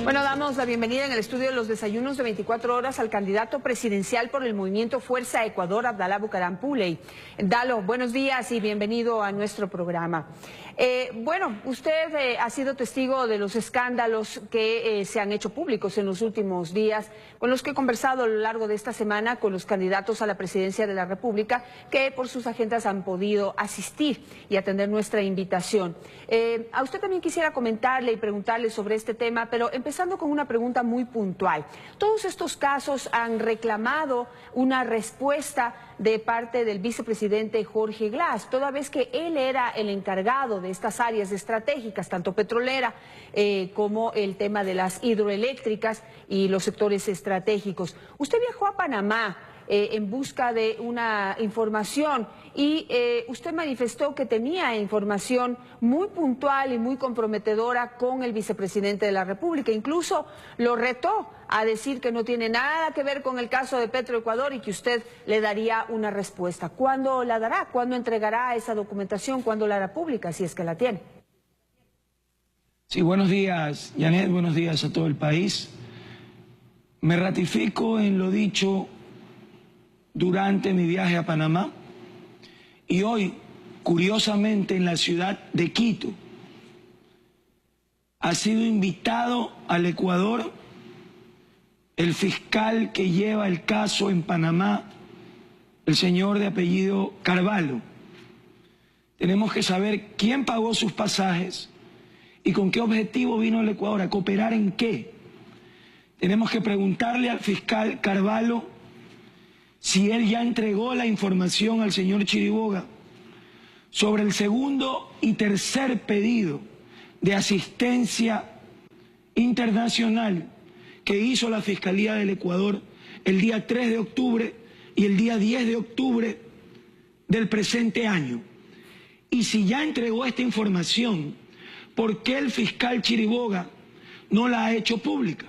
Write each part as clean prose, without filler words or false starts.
Bueno, damos la bienvenida en el estudio de los desayunos de 24 horas al candidato presidencial por el movimiento Fuerza Ecuador, Abdalá Bucaram Puley. Dalo, buenos días y bienvenido a nuestro programa. Bueno, usted ha sido testigo de los escándalos que se han hecho públicos en los últimos días, con los que he conversado a lo largo de esta semana con los candidatos a la presidencia de la República, que por sus agendas han podido asistir y atender nuestra invitación. A usted también quisiera comentarle y preguntarle sobre este tema, pero empezando con una pregunta muy puntual. Todos estos casos han reclamado una respuesta de parte del vicepresidente Jorge Glass, toda vez que él era el encargado de estas áreas estratégicas, tanto petrolera como el tema de las hidroeléctricas y los sectores estratégicos. Usted viajó a Panamá en busca de una información y usted manifestó que tenía información muy puntual y muy comprometedora con el vicepresidente de la República. Incluso lo retó a decir que no tiene nada que ver con el caso de Petroecuador y que usted le daría una respuesta. ¿Cuándo la dará? ¿Cuándo entregará esa documentación? ¿Cuándo la hará pública, si es que la tiene? Sí, buenos días, Janet, buenos días a todo el país. Me ratifico en lo dicho durante mi viaje a Panamá y hoy, curiosamente, en la ciudad de Quito, ha sido invitado al Ecuador el fiscal que lleva el caso en Panamá, el señor de apellido Carvalho. Tenemos que saber quién pagó sus pasajes y con qué objetivo vino al Ecuador, a cooperar en qué. Tenemos que preguntarle al fiscal Carvalho si él ya entregó la información al señor Chiriboga sobre el segundo y tercer pedido de asistencia internacional que hizo la Fiscalía del Ecuador el día 3 de octubre y el día 10 de octubre del presente año. Y si ya entregó esta información, ¿por qué el fiscal Chiriboga no la ha hecho pública?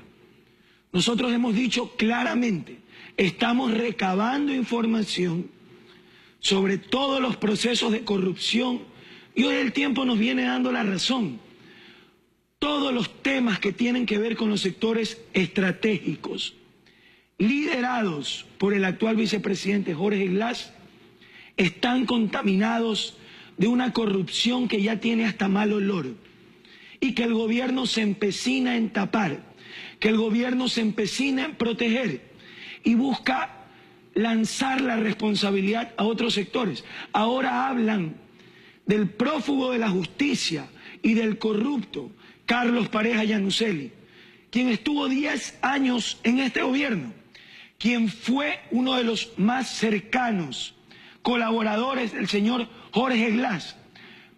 Nosotros hemos dicho claramente, estamos recabando información sobre todos los procesos de corrupción y hoy el tiempo nos viene dando la razón. Todos los temas que tienen que ver con los sectores estratégicos, liderados por el actual vicepresidente Jorge Glass, están contaminados de una corrupción que ya tiene hasta mal olor y que el gobierno se empecina en tapar, que el gobierno se empecina en proteger y busca lanzar la responsabilidad a otros sectores. Ahora hablan del prófugo de la justicia y del corrupto Carlos Pareja Yanuseli, quien estuvo 10 años en este gobierno, quien fue uno de los más cercanos colaboradores del señor Jorge Glass.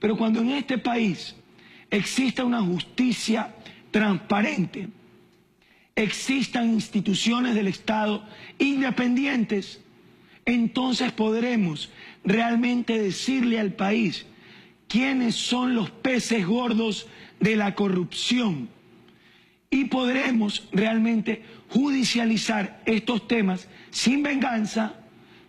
Pero cuando en este país exista una justicia transparente, existan instituciones del Estado independientes, entonces podremos realmente decirle al país quiénes son los peces gordos de la corrupción y podremos realmente judicializar estos temas sin venganza,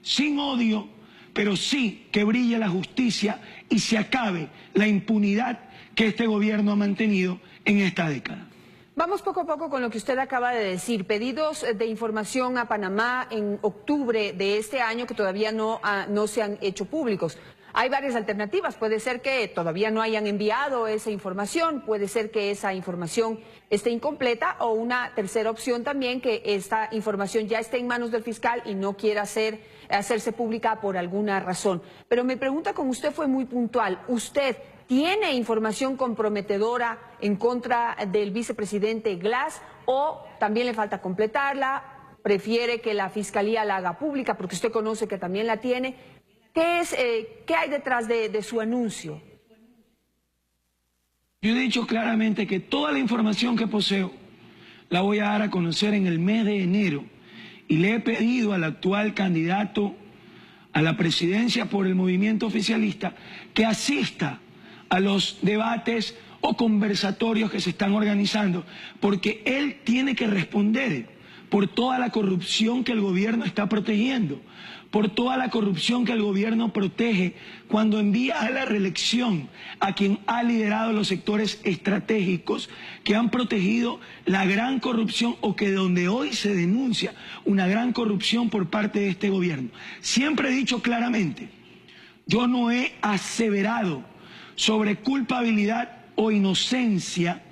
sin odio, pero sí que brille la justicia y se acabe la impunidad que este gobierno ha mantenido en esta década. Vamos poco a poco con lo que usted acaba de decir. Pedidos de información a Panamá en octubre de este año que todavía no se han hecho públicos. Hay varias alternativas. Puede ser que todavía no hayan enviado esa información, puede ser que esa información esté incompleta o una tercera opción también, que esta información ya esté en manos del fiscal y no quiera hacerse pública por alguna razón. Pero mi pregunta con usted fue muy puntual. ¿Usted tiene información comprometedora en contra del vicepresidente Glass o también le falta completarla? ¿Prefiere que la Fiscalía la haga pública porque usted conoce que también la tiene? ¿Qué hay detrás de su anuncio? Yo he dicho claramente que toda la información que poseo la voy a dar a conocer en el mes de enero y le he pedido al actual candidato a la presidencia por el movimiento oficialista que asista a los debates o conversatorios que se están organizando, porque él tiene que responder por toda la corrupción que el gobierno está protegiendo, por toda la corrupción que el gobierno protege cuando envía a la reelección a quien ha liderado los sectores estratégicos que han protegido la gran corrupción o que donde hoy se denuncia una gran corrupción por parte de este gobierno. Siempre he dicho claramente, yo no he aseverado sobre culpabilidad o inocencia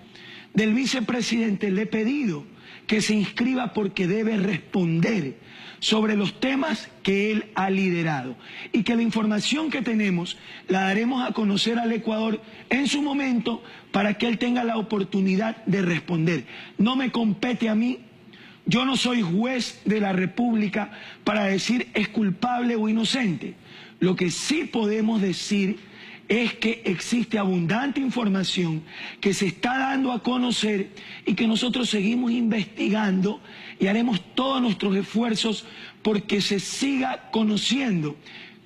del vicepresidente, le he pedido que se inscriba porque debe responder sobre los temas que él ha liderado y que la información que tenemos la daremos a conocer al Ecuador en su momento para que él tenga la oportunidad de responder. No me compete a mí, yo no soy juez de la República para decir es culpable o inocente. Lo que sí podemos decir es que existe abundante información que se está dando a conocer y que nosotros seguimos investigando y haremos todos nuestros esfuerzos porque se siga conociendo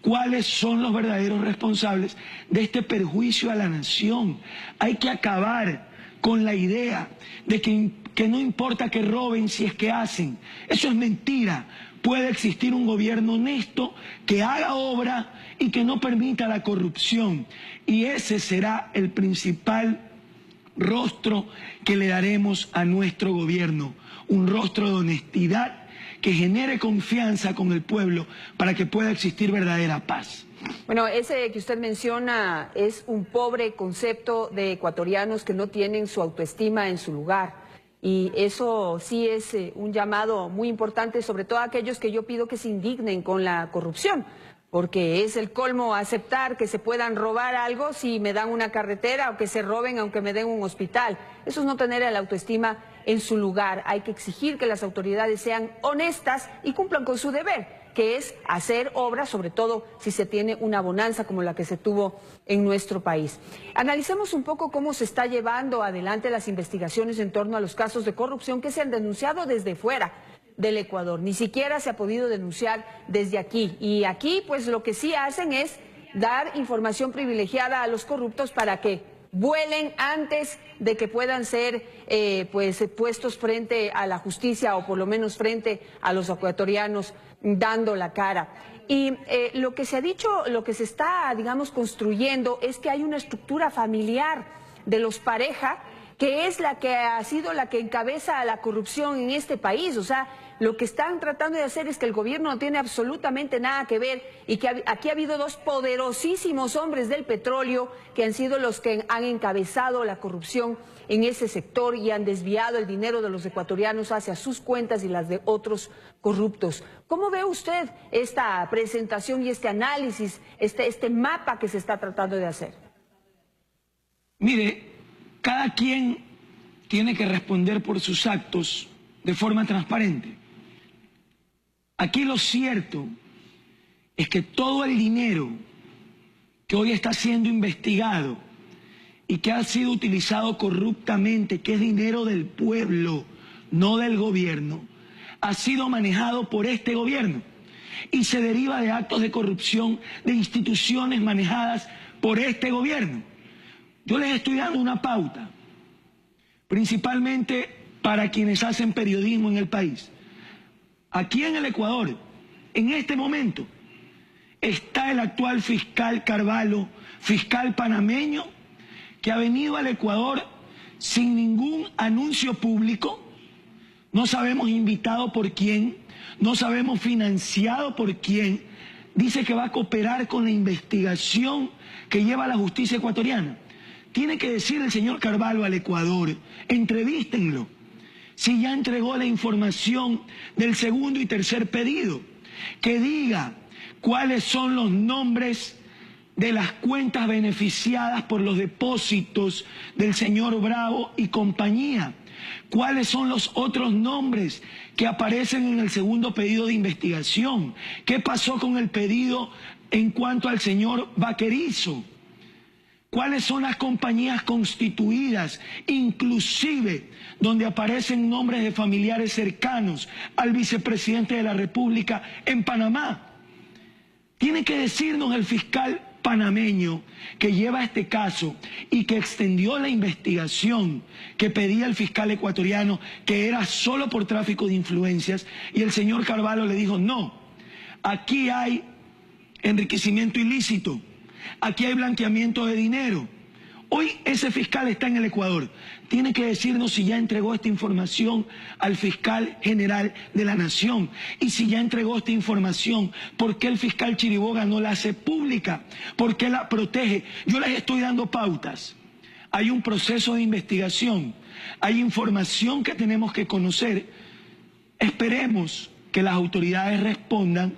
cuáles son los verdaderos responsables de este perjuicio a la nación. Hay que acabar con la idea de que no importa que roben si es que hacen. Eso es mentira. Puede existir un gobierno honesto que haga obra y que no permita la corrupción. Y ese será el principal rostro que le daremos a nuestro gobierno. Un rostro de honestidad que genere confianza con el pueblo para que pueda existir verdadera paz. Bueno, ese que usted menciona es un pobre concepto de ecuatorianos que no tienen su autoestima en su lugar. Y eso sí es un llamado muy importante, sobre todo a aquellos que yo pido que se indignen con la corrupción, porque es el colmo aceptar que se puedan robar algo si me dan una carretera o que se roben aunque me den un hospital. Eso es no tener la autoestima en su lugar. Hay que exigir que las autoridades sean honestas y cumplan con su deber, que es hacer obras, sobre todo si se tiene una bonanza como la que se tuvo en nuestro país. Analicemos un poco cómo se está llevando adelante las investigaciones en torno a los casos de corrupción que se han denunciado desde fuera del Ecuador. Ni siquiera se ha podido denunciar desde aquí. Y aquí, pues lo que sí hacen es dar información privilegiada a los corruptos para que vuelen antes de que puedan ser puestos frente a la justicia o por lo menos frente a los ecuatorianos dando la cara. Y lo que se ha dicho, lo que se está, digamos, construyendo es que hay una estructura familiar de los pareja que es la que ha sido la que encabeza la corrupción en este país. O sea, lo que están tratando de hacer es que el gobierno no tiene absolutamente nada que ver y que aquí ha habido dos poderosísimos hombres del petróleo que han sido los que han encabezado la corrupción en ese sector y han desviado el dinero de los ecuatorianos hacia sus cuentas y las de otros corruptos. ¿Cómo ve usted esta presentación y este análisis, este mapa que se está tratando de hacer? Mire, cada quien tiene que responder por sus actos de forma transparente. Aquí lo cierto es que todo el dinero que hoy está siendo investigado y que ha sido utilizado corruptamente, que es dinero del pueblo, no del gobierno, ha sido manejado por este gobierno y se deriva de actos de corrupción de instituciones manejadas por este gobierno. Yo les estoy dando una pauta, principalmente para quienes hacen periodismo en el país. Aquí en el Ecuador, en este momento, está el actual fiscal Carvalho, fiscal panameño, que ha venido al Ecuador sin ningún anuncio público. No sabemos invitado por quién, no sabemos financiado por quién. Dice que va a cooperar con la investigación que lleva la justicia ecuatoriana. Tiene que decir el señor Carvalho al Ecuador, entrevístenlo, si ya entregó la información del segundo y tercer pedido, que diga cuáles son los nombres de las cuentas beneficiadas por los depósitos del señor Bravo y compañía, cuáles son los otros nombres que aparecen en el segundo pedido de investigación, qué pasó con el pedido en cuanto al señor Vaquerizo, cuáles son las compañías constituidas, inclusive donde aparecen nombres de familiares cercanos al vicepresidente de la República en Panamá. Tiene que decirnos el fiscal panameño que lleva este caso y que extendió la investigación que pedía el fiscal ecuatoriano, que era solo por tráfico de influencias, y el señor Carvalho le dijo: no, aquí hay enriquecimiento ilícito, aquí hay blanqueamiento de dinero. Hoy ese fiscal está en el Ecuador. Tiene que decirnos si ya entregó esta información al fiscal general de la Nación. Y si ya entregó esta información, ¿por qué el fiscal Chiriboga no la hace pública? ¿Por qué la protege? Yo les estoy dando pautas. Hay un proceso de investigación. Hay información que tenemos que conocer. Esperemos que las autoridades respondan.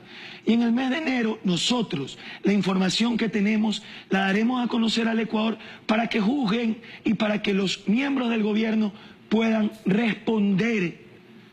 Y en el mes de enero nosotros la información que tenemos la daremos a conocer al Ecuador para que juzguen y para que los miembros del gobierno puedan responder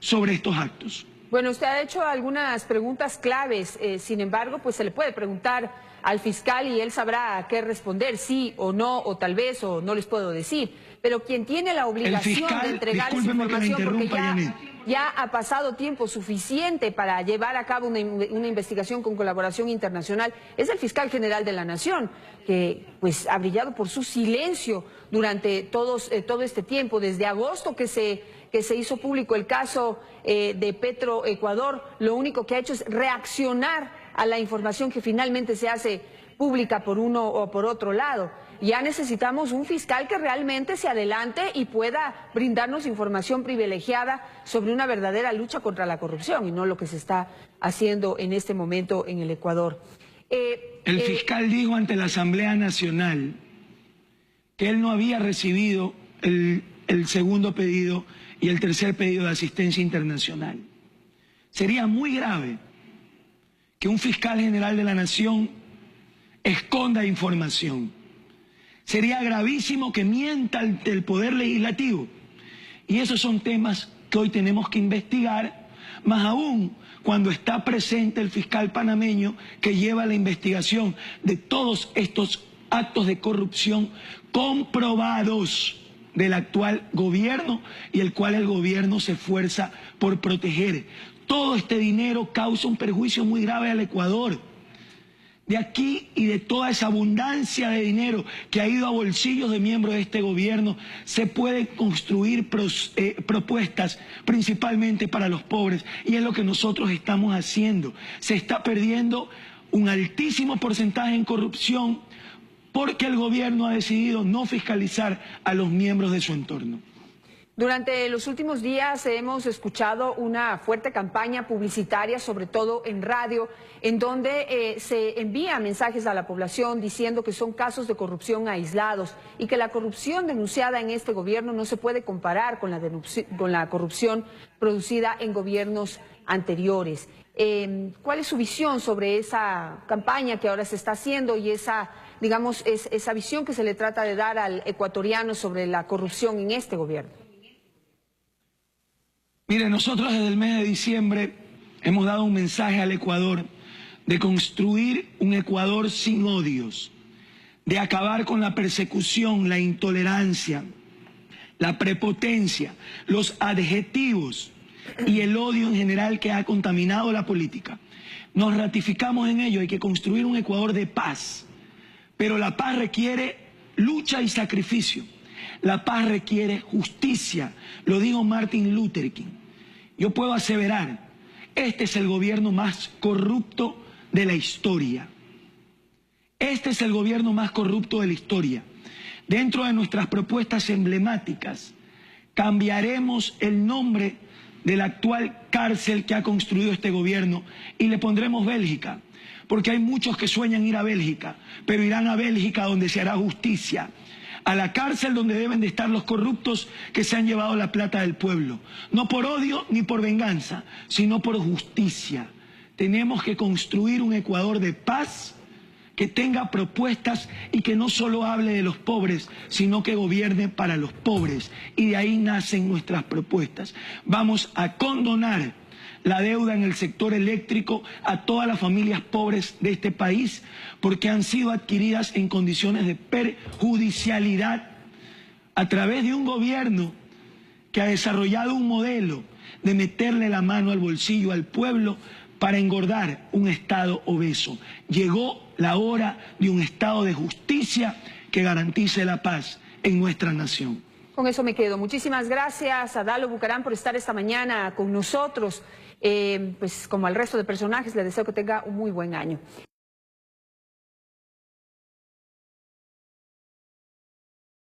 sobre estos actos. Bueno, usted ha hecho algunas preguntas claves, sin embargo, pues se le puede preguntar al fiscal y él sabrá qué responder, sí o no, o tal vez, o no les puedo decir. Pero quien tiene la obligación de entregar esa información, porque ya ha pasado tiempo suficiente para llevar a cabo una investigación con colaboración internacional, es el fiscal general de la Nación, que pues ha brillado por su silencio durante todo este tiempo, desde agosto que se hizo público el caso de Petroecuador. Lo único que ha hecho es reaccionar a la información que finalmente se hace pública por uno o por otro lado. Ya necesitamos un fiscal que realmente se adelante y pueda brindarnos información privilegiada sobre una verdadera lucha contra la corrupción y no lo que se está haciendo en este momento en el Ecuador. El fiscal dijo ante la Asamblea Nacional que él no había recibido el segundo pedido y el tercer pedido de asistencia internacional. Sería muy grave que un fiscal general de la Nación esconda información. Sería gravísimo que mienta ante el Poder Legislativo. Y esos son temas que hoy tenemos que investigar, más aún cuando está presente el fiscal panameño que lleva la investigación de todos estos actos de corrupción comprobados del actual gobierno y el cual el gobierno se esfuerza por proteger. Todo este dinero causa un perjuicio muy grave al Ecuador. De aquí y de toda esa abundancia de dinero que ha ido a bolsillos de miembros de este gobierno, se pueden construir propuestas principalmente para los pobres. Y es lo que nosotros estamos haciendo. Se está perdiendo un altísimo porcentaje en corrupción porque el gobierno ha decidido no fiscalizar a los miembros de su entorno. Durante los últimos días hemos escuchado una fuerte campaña publicitaria, sobre todo en radio, en donde se envía mensajes a la población diciendo que son casos de corrupción aislados y que la corrupción denunciada en este gobierno no se puede comparar con la corrupción producida en gobiernos anteriores. ¿Cuál es su visión sobre esa campaña que ahora se está haciendo y esa visión que se le trata de dar al ecuatoriano sobre la corrupción en este gobierno? Mire, nosotros desde el mes de diciembre hemos dado un mensaje al Ecuador de construir un Ecuador sin odios, de acabar con la persecución, la intolerancia, la prepotencia, los adjetivos y el odio en general que ha contaminado la política. Nos ratificamos en ello, hay que construir un Ecuador de paz, pero la paz requiere lucha y sacrificio. La paz requiere justicia, lo dijo Martin Luther King. Yo puedo aseverar, este es el gobierno más corrupto de la historia. Este es el gobierno más corrupto de la historia. Dentro de nuestras propuestas emblemáticas, cambiaremos el nombre de la actual cárcel que ha construido este gobierno y le pondremos Bélgica, porque hay muchos que sueñan ir a Bélgica, pero irán a Bélgica donde se hará justicia. A la cárcel donde deben de estar los corruptos que se han llevado la plata del pueblo. No por odio ni por venganza, sino por justicia. Tenemos que construir un Ecuador de paz, que tenga propuestas y que no solo hable de los pobres, sino que gobierne para los pobres. Y de ahí nacen nuestras propuestas. Vamos a condonar la deuda en el sector eléctrico a todas las familias pobres de este país, porque han sido adquiridas en condiciones de perjudicialidad a través de un gobierno que ha desarrollado un modelo de meterle la mano al bolsillo al pueblo para engordar un Estado obeso. Llegó la hora de un Estado de justicia que garantice la paz en nuestra nación. Con eso me quedo. Muchísimas gracias a Dalo Bucaram por estar esta mañana con nosotros. Pues como al resto de personajes, le deseo que tenga un muy buen año.